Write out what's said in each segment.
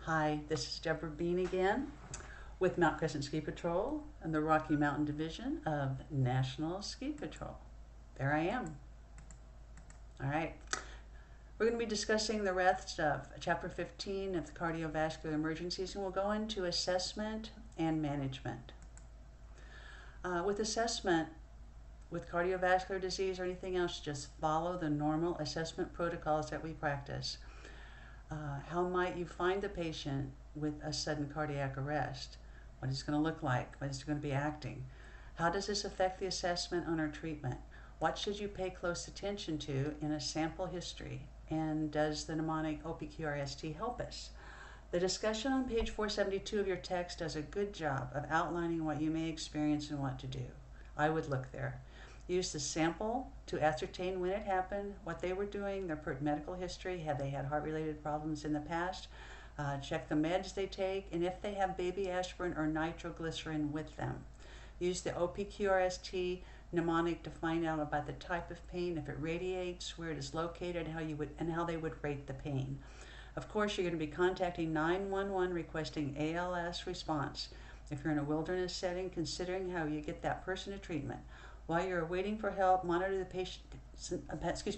Hi, this is Deborah Bean again with Mount Crescent Ski Patrol and the Rocky Mountain Division of National Ski Patrol. There I am. All right. We're going to be discussing the rest of Chapter 15 of the Cardiovascular Emergencies, and we'll go into assessment and management. With assessment, with cardiovascular disease or anything else, just follow the normal assessment protocols that we practice. How might you find the patient with a sudden cardiac arrest? What is it going to look like? What is it going to be acting? How does this affect the assessment on our treatment? What should you pay close attention to in a sample history? And does the mnemonic OPQRST help us? The discussion on page 472 of your text does a good job of outlining what you may experience and what to do. I would look there. Use the sample to ascertain when it happened, what they were doing, their medical history, have they had heart-related problems in the past, check the meds they take, and if they have baby aspirin or nitroglycerin with them. Use the OPQRST mnemonic to find out about the type of pain, if it radiates, where it is located, how they would rate the pain. Of course, you're going to be contacting 911 requesting ALS response. If you're in a wilderness setting, considering how you get that person to treatment. While you're waiting for help, monitor the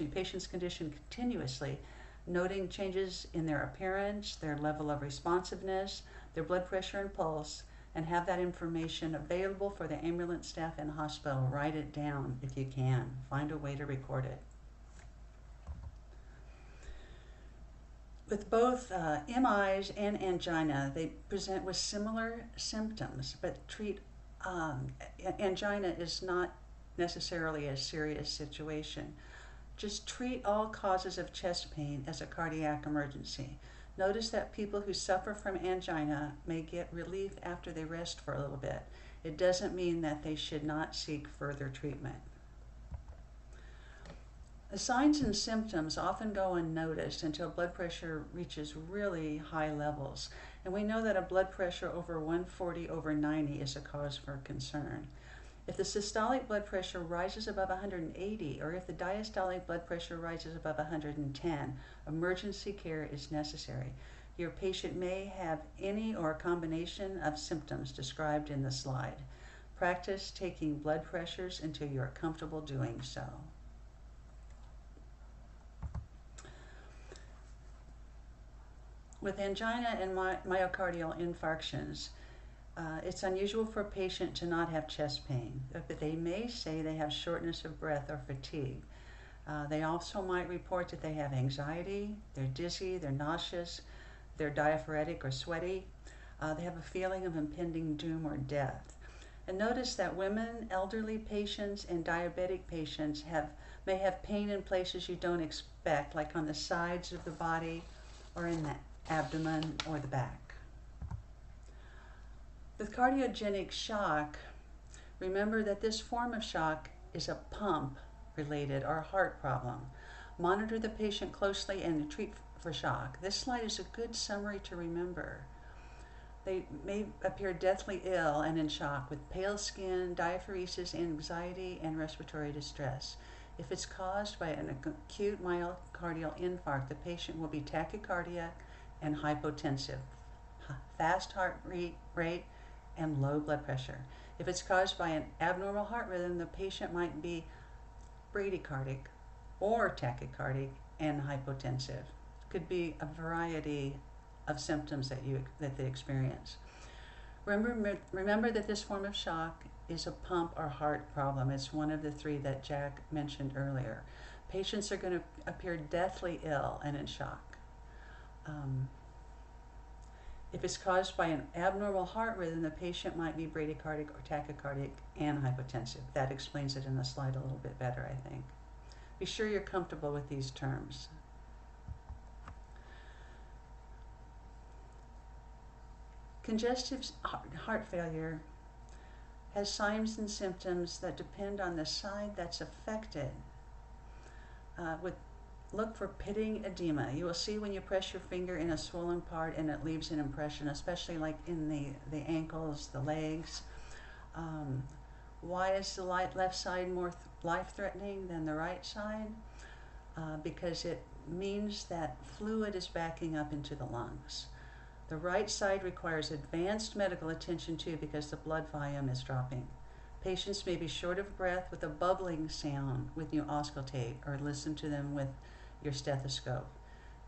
patient's condition continuously, noting changes in their appearance, their level of responsiveness, their blood pressure and pulse, and have that information available for the ambulance staff in the hospital. Write it down if you can. Find a way to record it. With both MIs and angina, they present with similar symptoms, but angina is not necessarily a serious situation. Just treat all causes of chest pain as a cardiac emergency. Notice that people who suffer from angina may get relief after they rest for a little bit. It doesn't mean that they should not seek further treatment. The signs and symptoms often go unnoticed until blood pressure reaches really high levels. And we know that a blood pressure over 140/90 is a cause for concern. If the systolic blood pressure rises above 180, or if the diastolic blood pressure rises above 110, emergency care is necessary. Your patient may have any or a combination of symptoms described in the slide. Practice taking blood pressures until you are comfortable doing so. With angina and myocardial infarctions, it's unusual for a patient to not have chest pain, but they may say they have shortness of breath or fatigue. They also might report that they have anxiety, they're dizzy, they're nauseous, they're diaphoretic or sweaty. They have a feeling of impending doom or death. And notice that women, elderly patients, and diabetic patients may have pain in places you don't expect, like on the sides of the body or in the abdomen or the back. With cardiogenic shock, remember that this form of shock is a pump-related or heart problem. Monitor the patient closely and treat for shock. This slide is a good summary to remember. They may appear deathly ill and in shock with pale skin, diaphoresis, anxiety, and respiratory distress. If it's caused by an acute myocardial infarct, the patient will be tachycardiac and hypotensive, fast heart rate, and low blood pressure. If it's caused by an abnormal heart rhythm, the patient might be bradycardic or tachycardic and hypotensive. Could be a variety of symptoms that they experience. Remember that this form of shock is a pump or heart problem. It's one of the three that Jack mentioned earlier. Patients are going to appear deathly ill and in shock. If it's caused by an abnormal heart rhythm, the patient might be bradycardic or tachycardic and hypotensive. That explains it in the slide a little bit better, I think. Be sure you're comfortable with these terms. Congestive heart failure has signs and symptoms that depend on the side that's affected. Look for pitting edema. You will see when you press your finger in a swollen part and it leaves an impression, especially like in the ankles, the legs. Why is the left side more life-threatening than the right side? Because it means that fluid is backing up into the lungs. The right side requires advanced medical attention too because the blood volume is dropping. Patients may be short of breath with a bubbling sound when you auscultate or listen to them with your stethoscope.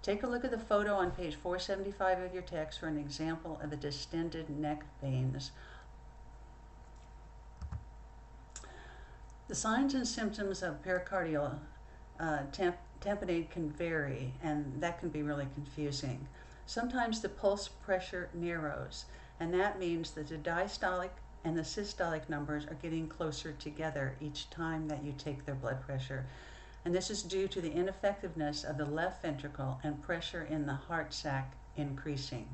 Take a look at the photo on page 475 of your text for an example of the distended neck veins. The signs and symptoms of pericardial tamponade can vary, and that can be really confusing. Sometimes the pulse pressure narrows, and that means that the diastolic and the systolic numbers are getting closer together each time that you take their blood pressure. And this is due to the ineffectiveness of the left ventricle and pressure in the heart sac increasing.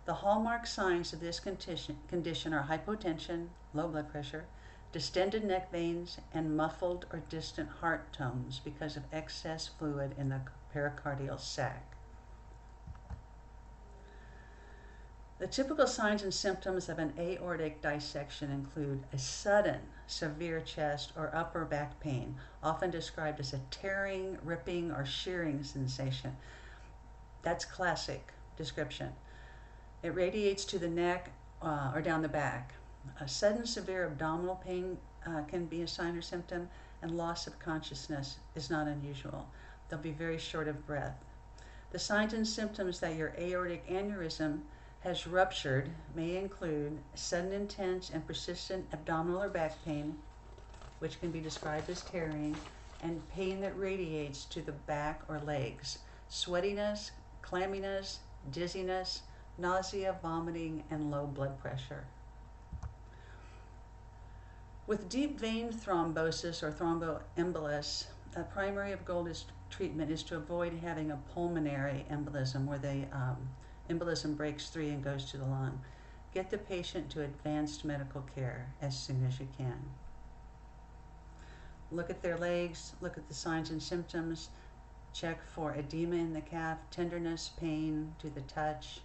The hallmark signs of this condition are hypotension, low blood pressure, distended neck veins, and muffled or distant heart tones because of excess fluid in the pericardial sac. The typical signs and symptoms of an aortic dissection include a sudden, severe chest or upper back pain, often described as a tearing, ripping, or shearing sensation. That's classic description. It radiates to the neck or down the back. A sudden severe abdominal pain can be a sign or symptom, and loss of consciousness is not unusual. They'll be very short of breath. The signs and symptoms that your aortic aneurysm has ruptured may include sudden intense and persistent abdominal or back pain, which can be described as tearing, and pain that radiates to the back or legs, sweatiness, clamminess, dizziness, nausea, vomiting, and low blood pressure. With deep vein thrombosis or thromboembolus, a primary of goal treatment is to avoid having a pulmonary embolism where the embolism breaks free and goes to the lung. Get the patient to advanced medical care as soon as you can. Look at their legs, look at the signs and symptoms, check for edema in the calf, tenderness, pain to the touch.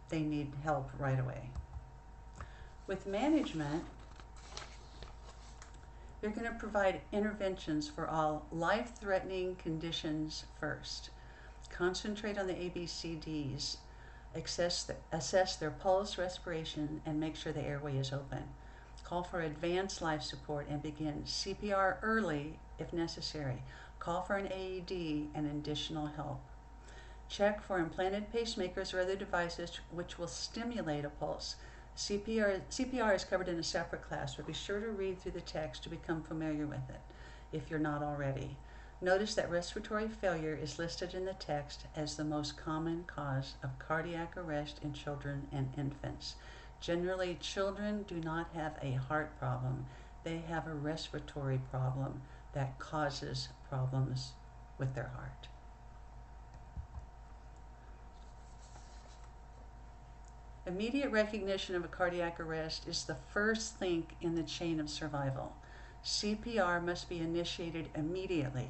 They need help right away. With management, you're going to provide interventions for all life-threatening conditions first. Concentrate on the ABCDs, assess their pulse, respiration, and make sure the airway is open. Call for advanced life support and begin CPR early if necessary. Call for an AED and additional help. Check for implanted pacemakers or other devices which will stimulate a pulse. CPR is covered in a separate class, but be sure to read through the text to become familiar with it if you're not already. Notice that respiratory failure is listed in the text as the most common cause of cardiac arrest in children and infants. Generally, children do not have a heart problem. They have a respiratory problem that causes problems with their heart. Immediate recognition of a cardiac arrest is the first link in the chain of survival. CPR must be initiated immediately.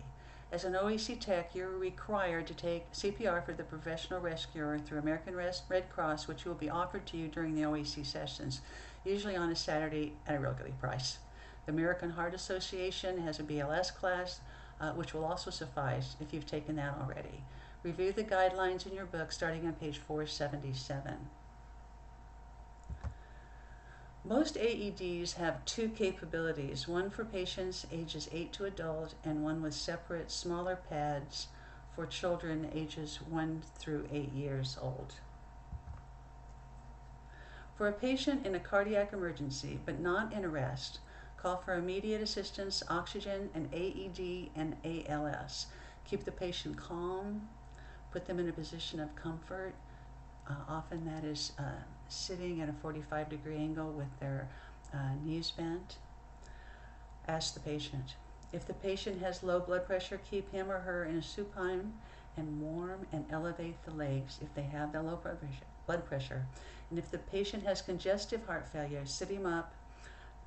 As an OAC tech, you're required to take CPR for the professional rescuer through American Red Cross, which will be offered to you during the OAC sessions, usually on a Saturday at a real good price. The American Heart Association has a BLS class, which will also suffice if you've taken that already. Review the guidelines in your book starting on page 477. Most AEDs have two capabilities, one for patients ages 8 to adult and one with separate smaller pads for children ages 1 through 8 years old. For a patient in a cardiac emergency but not in arrest, call for immediate assistance, oxygen, an AED, and ALS. Keep the patient calm, put them in a position of comfort. Often that is sitting at a 45-degree angle with their knees bent. Ask the patient. If the patient has low blood pressure, keep him or her in a supine and warm and elevate the legs if they have the low blood pressure. And if the patient has congestive heart failure, sit him up,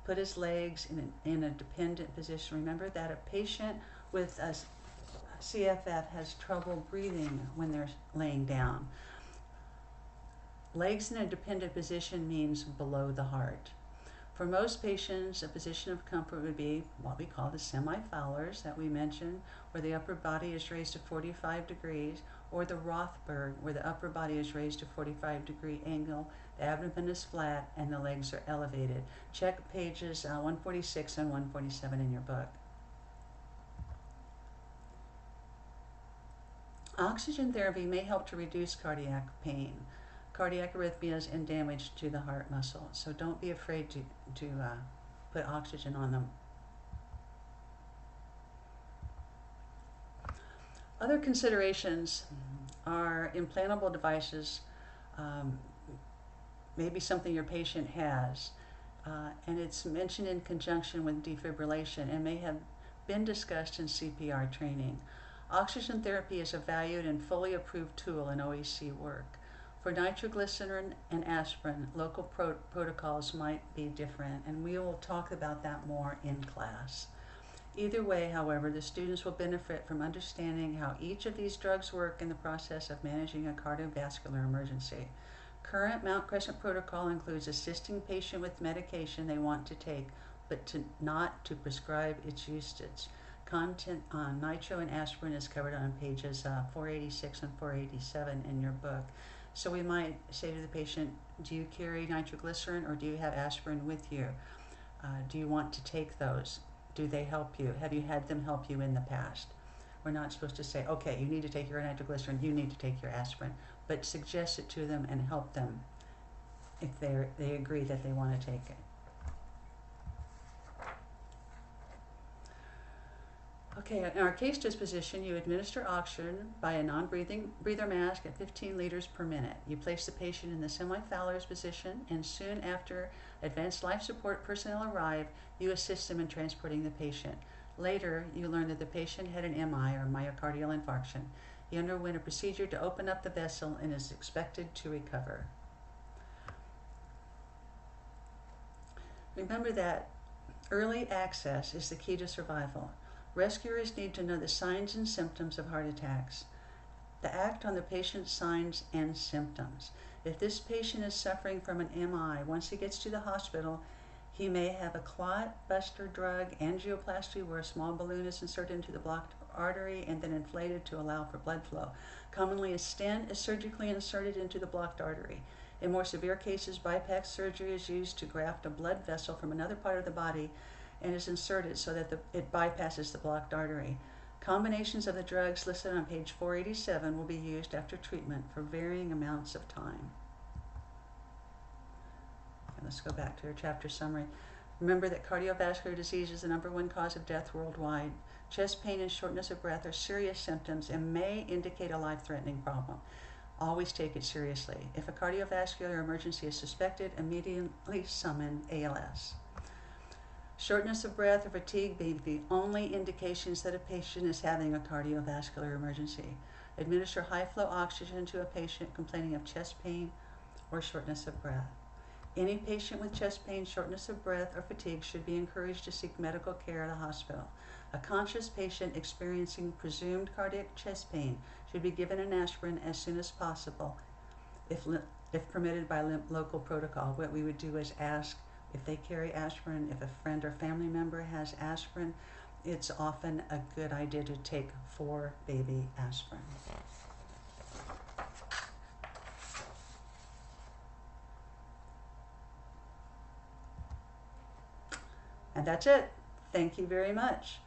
put his legs in a dependent position. Remember that a patient with a CFF has trouble breathing when they're laying down. Legs in a dependent position means below the heart. For most patients, a position of comfort would be what we call the semi-Fowlers that we mentioned, where the upper body is raised to 45 degrees, or the Rothberg, where the upper body is raised to 45-degree angle, the abdomen is flat, and the legs are elevated. Check pages 146 and 147 in your book. Oxygen therapy may help to reduce cardiac pain, cardiac arrhythmias, and damage to the heart muscle. So don't be afraid to put oxygen on them. Other considerations are implantable devices, maybe something your patient has, and it's mentioned in conjunction with defibrillation and may have been discussed in CPR training. Oxygen therapy is a valued and fully approved tool in OEC work. For nitroglycerin and aspirin, local protocols might be different, and we will talk about that more in class. Either way, however, the students will benefit from understanding how each of these drugs work in the process of managing a cardiovascular emergency. Current Mount Crescent protocol includes assisting patient with medication they want to take, but not to prescribe its usage. Content on nitro and aspirin is covered on pages 486 and 487 in your book. So we might say to the patient, do you carry nitroglycerin or do you have aspirin with you? Do you want to take those? Do they help you? Have you had them help you in the past? We're not supposed to say, okay, you need to take your nitroglycerin, you need to take your aspirin, but suggest it to them and help them if they agree that they want to take it. Okay, in our case disposition, you administer oxygen by a non-breather mask at 15 liters per minute. You place the patient in the semi-Fowler's position, and soon after advanced life support personnel arrive, you assist them in transporting the patient. Later, you learn that the patient had an MI, or myocardial infarction. He underwent a procedure to open up the vessel and is expected to recover. Remember that early access is the key to survival. Rescuers need to know the signs and symptoms of heart attacks, to act on the patient's signs and symptoms. If this patient is suffering from an MI, once he gets to the hospital, he may have a clot buster drug, angioplasty, where a small balloon is inserted into the blocked artery and then inflated to allow for blood flow. Commonly, a stent is surgically inserted into the blocked artery. In more severe cases, bypass surgery is used to graft a blood vessel from another part of the body and is inserted so that it bypasses the blocked artery. Combinations of the drugs listed on page 487 will be used after treatment for varying amounts of time. And let's go back to our chapter summary. Remember that cardiovascular disease is the #1 cause of death worldwide. Chest pain and shortness of breath are serious symptoms and may indicate a life-threatening problem. Always take it seriously. If a cardiovascular emergency is suspected, immediately summon ALS. Shortness of breath or fatigue may be the only indications that a patient is having a cardiovascular emergency. Administer high-flow oxygen to a patient complaining of chest pain or shortness of breath. Any patient with chest pain, shortness of breath, or fatigue should be encouraged to seek medical care at a hospital. A conscious patient experiencing presumed cardiac chest pain should be given an aspirin as soon as possible, if permitted by local protocol. What we would do is ask if they carry aspirin. If a friend or family member has aspirin, it's often a good idea to take 4 baby aspirin. And that's it. Thank you very much.